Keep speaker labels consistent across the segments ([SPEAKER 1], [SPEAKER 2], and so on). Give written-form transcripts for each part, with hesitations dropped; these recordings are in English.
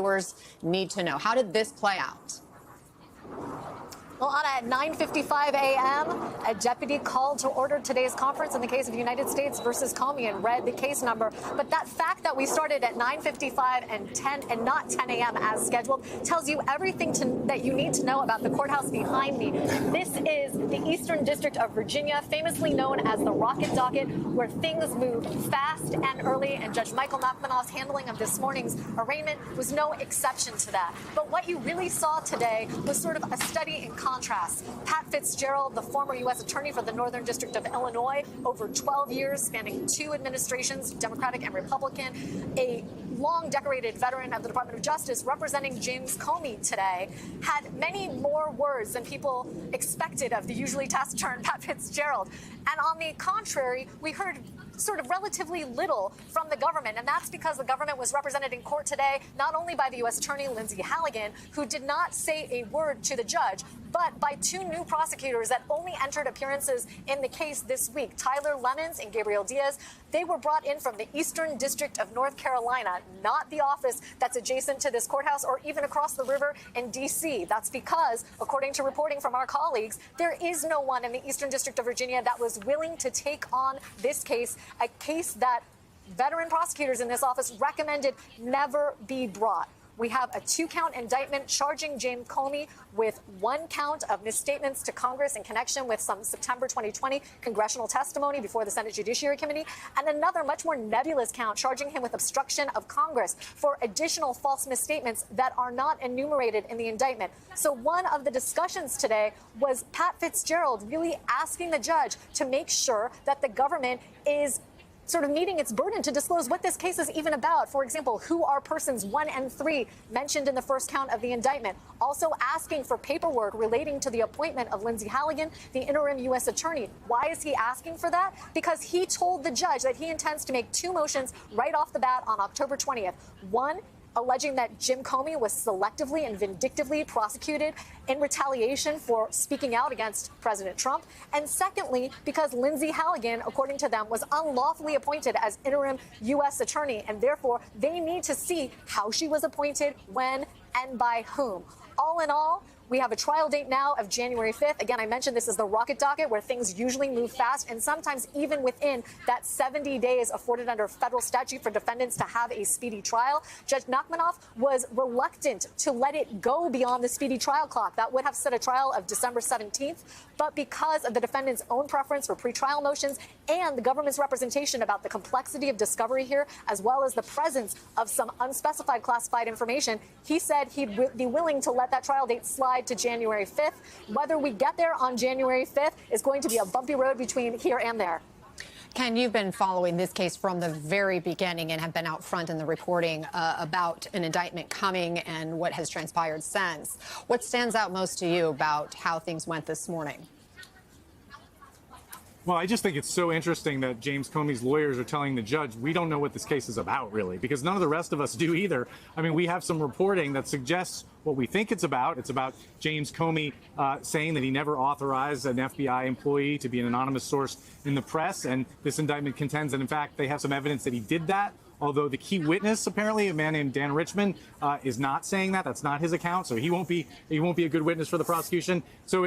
[SPEAKER 1] viewers need to know? How did this play out?
[SPEAKER 2] Well, Anna, at 9:55 a.m., a deputy called to order today's conference in the case of United States versus Comey and read the case number. But that fact that we started at 9:55 and not 10 a.m. as scheduled tells you everything that you need to know about the courthouse behind me. This is the Eastern District of Virginia, famously known as the Rocket Docket, where things move fast and early. And Judge Michael Nachmanoff's handling of this morning's arraignment was no exception to that. But what you really saw today was sort of a study in contrast. Pat Fitzgerald, the former U.S. attorney for the Northern District of Illinois, over 12 years, spanning two administrations, Democratic and Republican, a long decorated veteran of the Department of Justice representing James Comey today, had many more words than people expected of the usually taciturn Pat Fitzgerald. And on the contrary, we heard sort of relatively little from the government. And that's because the government was represented in court today, not only by the U.S. Attorney Lindsay Halligan, who did not say a word to the judge, but by two new prosecutors that only entered appearances in the case this week, Tyler Lemons and Gabriel Diaz. They were brought in from the Eastern District of North Carolina, not the office that's adjacent to this courthouse or even across the river in D.C. That's because, according to reporting from our colleagues, there is no one in the Eastern District of Virginia that was willing to take on this case, a case that veteran prosecutors in this office recommended never be brought. We have a two-count indictment charging James Comey with one count of misstatements to Congress in connection with some September 2020 congressional testimony before the Senate Judiciary Committee, and another much more nebulous count charging him with obstruction of Congress for additional false misstatements that are not enumerated in the indictment. So one of the discussions today was Pat Fitzgerald really asking the judge to make sure that the government is sort of meeting its burden to disclose what this case is even about. For example, who are persons 1 and 3 mentioned in the first count of the indictment? Also asking for paperwork relating to the appointment of Lindsay Halligan, the interim U.S. attorney. Why is he asking for that? Because he told the judge that he intends to make two motions right off the bat on October 20th. One, alleging that Jim Comey was selectively and vindictively prosecuted in retaliation for speaking out against President Trump. And secondly, because Lindsay Halligan, according to them, was unlawfully appointed as interim U.S. attorney, and therefore they need to see how she was appointed, when, and by whom. All in all, we have a trial date now of January 5th. Again, I mentioned this is the rocket docket where things usually move fast, and sometimes even within that 70 days afforded under federal statute for defendants to have a speedy trial. Judge Nachmanoff was reluctant to let it go beyond the speedy trial clock. That would have set a trial of December 17th. But because of the defendant's own preference for pretrial motions and the government's representation about the complexity of discovery here, as well as the presence of some unspecified classified information, he said he'd be willing to let that trial date slide to January 5th. Whether we get there on January 5th is going to be a bumpy road between here and there.
[SPEAKER 1] Ken, you've been following this case from the very beginning and have been out front in the reporting about an indictment coming and what has transpired since. What stands out most to you about how things went this morning?
[SPEAKER 3] Well, I just think it's so interesting that James Comey's lawyers are telling the judge, we don't know what this case is about, really, because none of the rest of us do either. I mean, we have some reporting that suggests what we think it's about. It's about James Comey saying that he never authorized an FBI employee to be an anonymous source in the press. And this indictment contends that, in fact, they have some evidence that he did that. Although the key witness, apparently, a man named Dan Richmond, is not saying that. That's not his account, so he won't be a good witness for the prosecution. So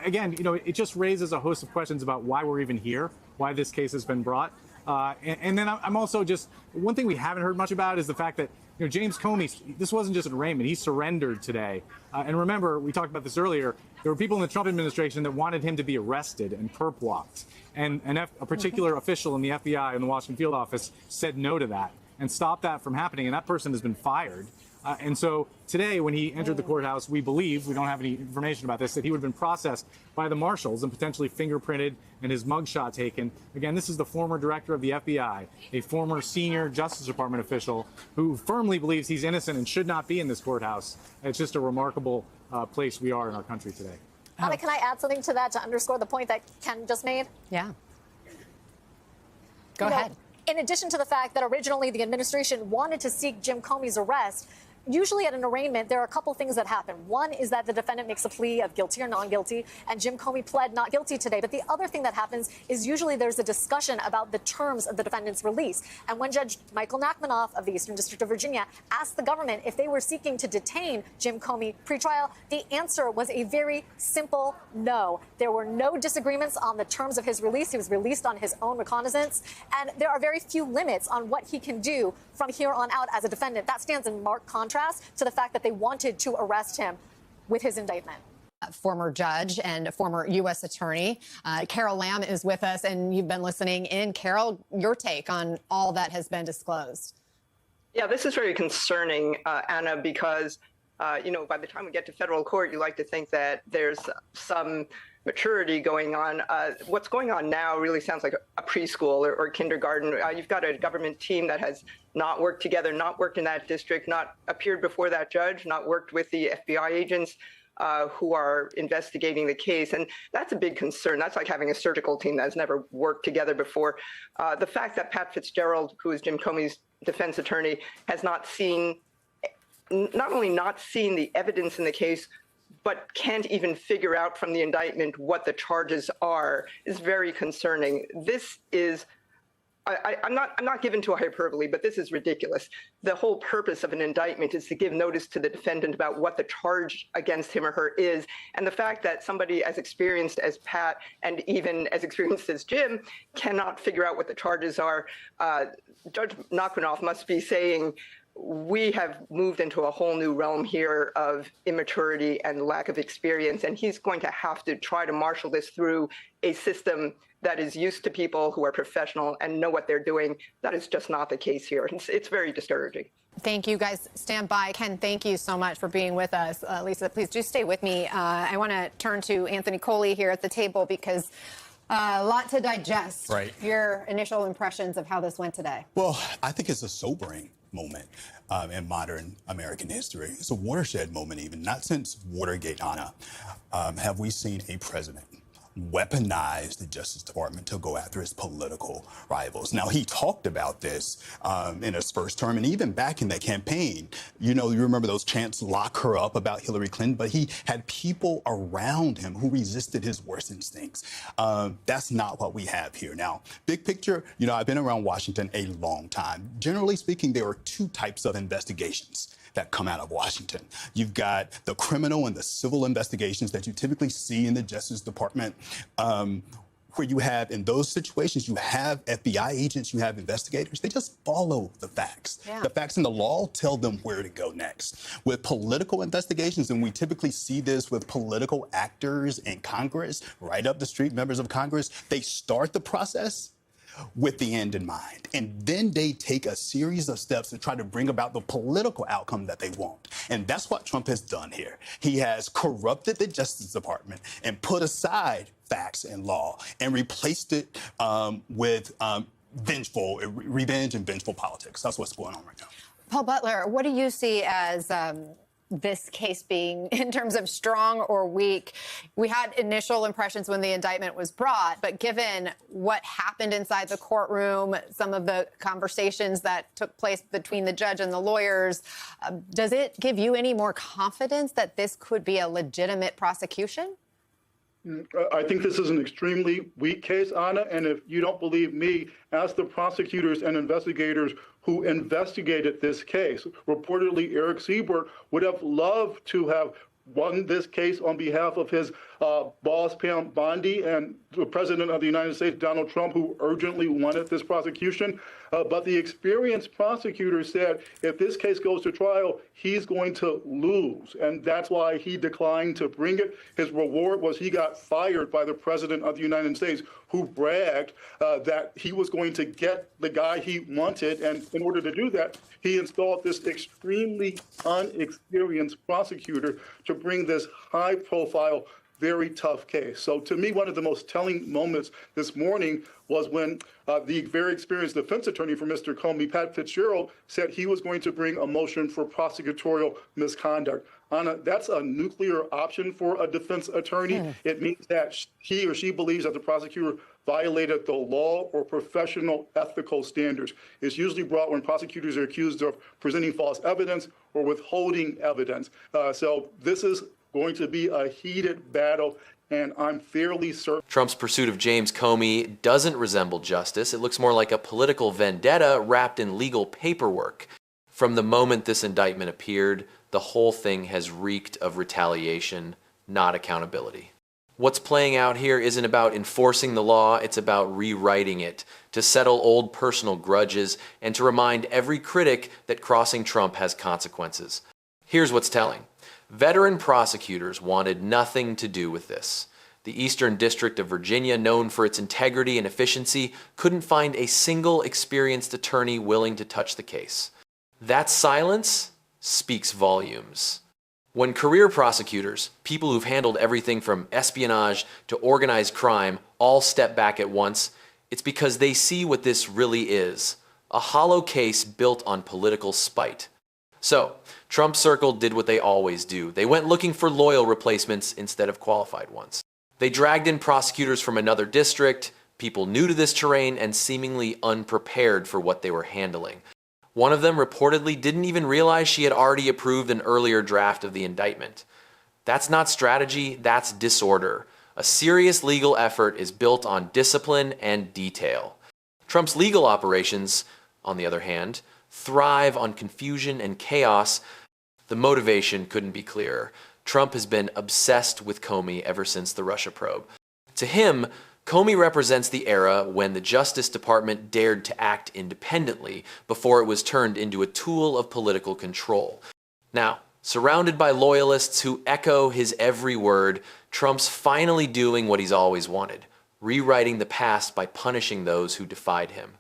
[SPEAKER 3] again, it just raises a host of questions about why we're even here, why this case has been brought. And then I'm also just, one thing we haven't heard much about is the fact that James Comey, this wasn't just an arraignment. He surrendered today. And remember, we talked about this earlier, there were people in the Trump administration that wanted him to be arrested and perp walked. And a particular official in the FBI in the Washington field office said no to that and stopped that from happening. And that person has been fired. And so today, when he entered the courthouse, we believe, we don't have any information about this, that he would have been processed by the marshals and potentially fingerprinted and his mugshot taken. Again, this is the former director of the FBI, a former senior Justice Department official who firmly believes he's innocent and should not be in this courthouse. It's just a remarkable place we are in our country today.
[SPEAKER 2] Anna, can I add something to that to underscore the point that Ken just made?
[SPEAKER 1] Yeah. Go ahead.
[SPEAKER 2] In addition to the fact that originally the administration wanted to seek Jim Comey's arrest, usually at an arraignment, there are a couple things that happen. One is that the defendant makes a plea of guilty or non-guilty, and Jim Comey pled not guilty today. But the other thing that happens is usually there's a discussion about the terms of the defendant's release. And when Judge Michael Nachmanoff of the Eastern District of Virginia asked the government if they were seeking to detain Jim Comey pretrial, the answer was a very simple no. There were no disagreements on the terms of his release. He was released on his own recognizance, and there are very few limits on what he can do from here on out as a defendant. That stands in marked contrast to the fact that they wanted to arrest him with his indictment.
[SPEAKER 1] Former judge and former U.S. attorney Carol Lamb is with us, and you've been listening in. Carol, your take on all that has been disclosed.
[SPEAKER 4] Yeah, this is very concerning, Anna, because, by the time we get to federal court, you like to think that there's some maturity going on. What's going on now really sounds like a preschool or kindergarten. You've got a government team that has not worked together, not worked in that district, not appeared before that judge, not worked with the FBI agents who are investigating the case. And that's a big concern. That's like having a surgical team that has never worked together before. The fact that Pat Fitzgerald, who is Jim Comey's defense attorney, has not only not seen the evidence in the case, but can't even figure out from the indictment what the charges are, is very concerning. This is, I'm not given to a hyperbole, but this is ridiculous. The whole purpose of an indictment is to give notice to the defendant about what the charge against him or her is. And the fact that somebody as experienced as Pat and even as experienced as Jim cannot figure out what the charges are, Judge Nachmanoff must be saying, we have moved into a whole new realm here of immaturity and lack of experience, and he's going to have to try to marshal this through a system that is used to people who are professional and know what they're doing. That is just not the case here. It's very discouraging.
[SPEAKER 1] Thank you, guys. Stand by. Ken, thank you so much for being with us. Lisa, please do stay with me. I want to turn to Anthony Coley here at the table because a lot to digest.
[SPEAKER 5] Right.
[SPEAKER 1] Your initial impressions of how this went today.
[SPEAKER 5] Well, I think it's a sobering moment in modern American history. It's a watershed moment even. Not since Watergate, Anna, have we seen a president weaponize the Justice Department to go after his political rivals. Now, he talked about this in his first term, and even back in the campaign, you remember those chants, lock her up, about Hillary Clinton, but he had people around him who resisted his worst instincts. That's not what we have here. Now, big picture, I've been around Washington a long time. Generally speaking, there are two types of investigations that come out of Washington. You've got the criminal and the civil investigations that you typically see in the Justice Department, where you have, in those situations, you have FBI agents, you have investigators. They just follow the facts.
[SPEAKER 1] Yeah.
[SPEAKER 5] The facts and the law tell them where to go next. With political investigations, and we typically see this with political actors in Congress, right up the street, members of Congress, they start the process with the end in mind. And then they take a series of steps to try to bring about the political outcome that they want. And that's what Trump has done here. He has corrupted the Justice Department and put aside facts and law and replaced it with revenge and vengeful politics. That's what's going on right now.
[SPEAKER 1] Paul Butler, what do you see as this case being in terms of strong or weak? We had initial impressions when the indictment was brought, but given what happened inside the courtroom, some of the conversations that took place between the judge and the lawyers, does it give you any more confidence that this could be a legitimate prosecution?
[SPEAKER 6] I think this is an extremely weak case, Anna, and if you don't believe me, ask the prosecutors and investigators who investigated this case. Reportedly, Eric Siebert would have loved to have won this case on behalf of his boss, Pam Bondi, and the President of the United States, Donald Trump, who urgently wanted this prosecution. But the experienced prosecutor said if this case goes to trial, he's going to lose. And that's why he declined to bring it. His reward was he got fired by the President of the United States, who bragged that he was going to get the guy he wanted. And in order to do that, he installed this extremely unexperienced prosecutor to bring this high-profile very tough case. So to me, one of the most telling moments this morning was when the very experienced defense attorney for Mr. Comey, Pat Fitzgerald, said he was going to bring a motion for prosecutorial misconduct. Anna, that's a nuclear option for a defense attorney. It means that he or she believes that the prosecutor violated the law or professional ethical standards. It's usually brought when prosecutors are accused of presenting false evidence or withholding evidence. So this is going to be a heated battle, and I'm fairly certain
[SPEAKER 7] Trump's pursuit of James Comey doesn't resemble justice. It looks more like a political vendetta wrapped in legal paperwork. From the moment this indictment appeared, the whole thing has reeked of retaliation, not accountability. What's playing out here isn't about enforcing the law, it's about rewriting it, to settle old personal grudges, and to remind every critic that crossing Trump has consequences. Here's what's telling. Veteran prosecutors wanted nothing to do with this. The Eastern District of Virginia, known for its integrity and efficiency, couldn't find a single experienced attorney willing to touch the case. That silence speaks volumes. When career prosecutors, people who've handled everything from espionage to organized crime, all step back at once, it's because they see what this really is, a hollow case built on political spite. So, Trump Circle did what they always do. They went looking for loyal replacements instead of qualified ones. They dragged in prosecutors from another district, people new to this terrain and seemingly unprepared for what they were handling. One of them reportedly didn't even realize she had already approved an earlier draft of the indictment. That's not strategy, that's disorder. A serious legal effort is built on discipline and detail. Trump's legal operations, on the other hand, thrive on confusion and chaos. The motivation couldn't be clearer. Trump has been obsessed with Comey ever since the Russia probe. To him, Comey represents the era when the Justice Department dared to act independently before it was turned into a tool of political control. Now, surrounded by loyalists who echo his every word, Trump's finally doing what he's always wanted, rewriting the past by punishing those who defied him.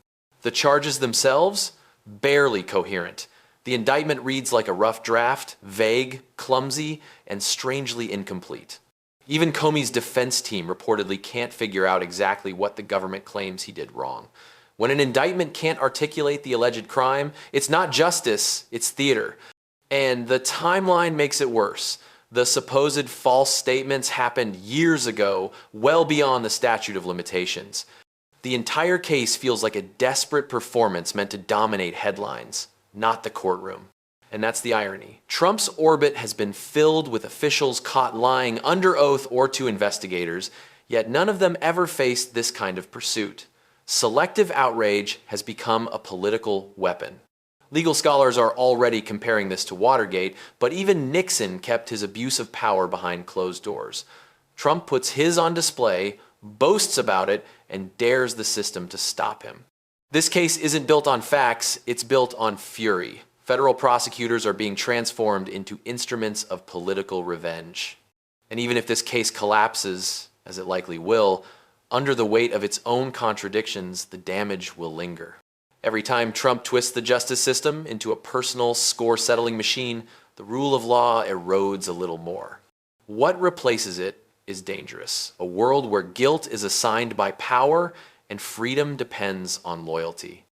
[SPEAKER 7] The charges themselves? Barely coherent. The indictment reads like a rough draft, vague, clumsy, and strangely incomplete. Even Comey's defense team reportedly can't figure out exactly what the government claims he did wrong. When an indictment can't articulate the alleged crime, it's not justice, it's theater. And the timeline makes it worse. The supposed false statements happened years ago, well beyond the statute of limitations. The entire case feels like a desperate performance meant to dominate headlines, not the courtroom. And that's the irony. Trump's orbit has been filled with officials caught lying under oath or to investigators, yet none of them ever faced this kind of pursuit. Selective outrage has become a political weapon. Legal scholars are already comparing this to Watergate, but even Nixon kept his abuse of power behind closed doors. Trump puts his on display, boasts about it, and dares the system to stop him. This case isn't built on facts, it's built on fury. Federal prosecutors are being transformed into instruments of political revenge. And even if this case collapses, as it likely will, under the weight of its own contradictions, the damage will linger. Every time Trump twists the justice system into a personal score-settling machine, the rule of law erodes a little more. What replaces it is dangerous. A world where guilt is assigned by power and freedom depends on loyalty.